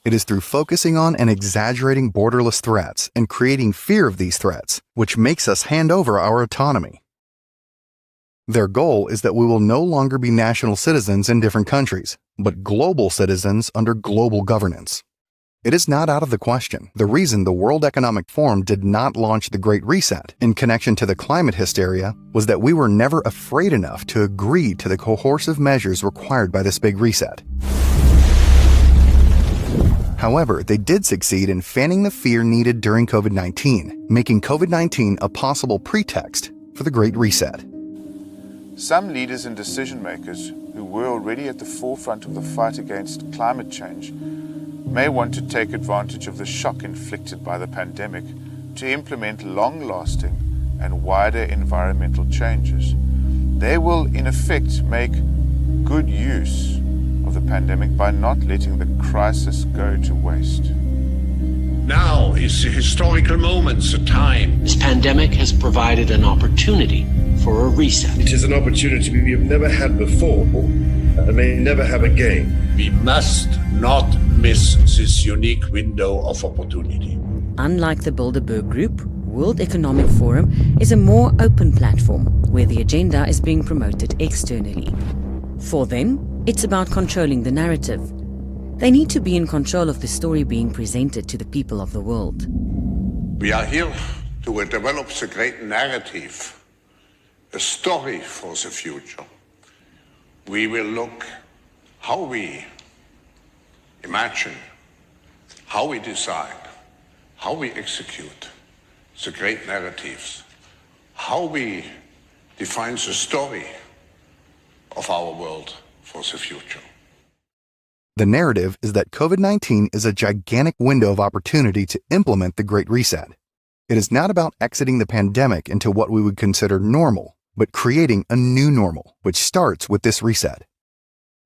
It is through focusing on and exaggerating borderless threats and creating fear of these threats which makes us hand over our autonomy. Their goal is that we will no longer be national citizens in different countries, but global citizens under global governance. It is not out of the question. The reason the World Economic Forum did not launch the Great Reset in connection to the climate hysteria was that we were never afraid enough to agree to the coercive measures required by this big reset. However, they did succeed in fanning the fear needed during COVID-19, making COVID-19 a possible pretext for the Great Reset. Some leaders and decision makers who were already at the forefront of the fight against climate change may want to take advantage of the shock inflicted by the pandemic to implement long-lasting and wider environmental changes. They will, in effect, make good use of the pandemic by not letting the crisis go to waste. Now is the historical moment, the time. This pandemic has provided an opportunity for a reset. It is an opportunity we have never had before and may never have again. We must not miss this unique window of opportunity. Unlike the Bilderberg Group, World Economic Forum is a more open platform where the agenda is being promoted externally. For them, it's about controlling the narrative. They need to be in control of the story being presented to the people of the world. We are here to develop the great narrative, a story for the future. We will look how we imagine, how we decide, how we execute the great narratives, how we define the story of our world for the future. The narrative is that COVID-19 is a gigantic window of opportunity to implement the Great Reset. It is not about exiting the pandemic into what we would consider normal, but creating a new normal, which starts with this reset.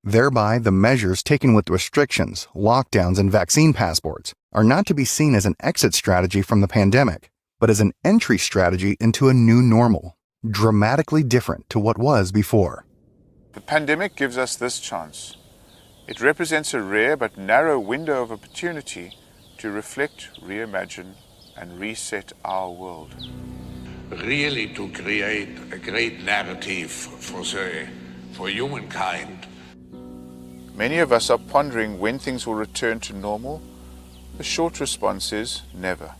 Thereby, the measures taken with restrictions, lockdowns, and vaccine passports are not to be seen as an exit strategy from the pandemic, but as an entry strategy into a new normal, dramatically different to what was before. The pandemic gives us this chance. It represents a rare but narrow window of opportunity to reflect, reimagine, and reset our world. Really to create a great narrative for humankind. Many of us are pondering when things will return to normal. The short response is never.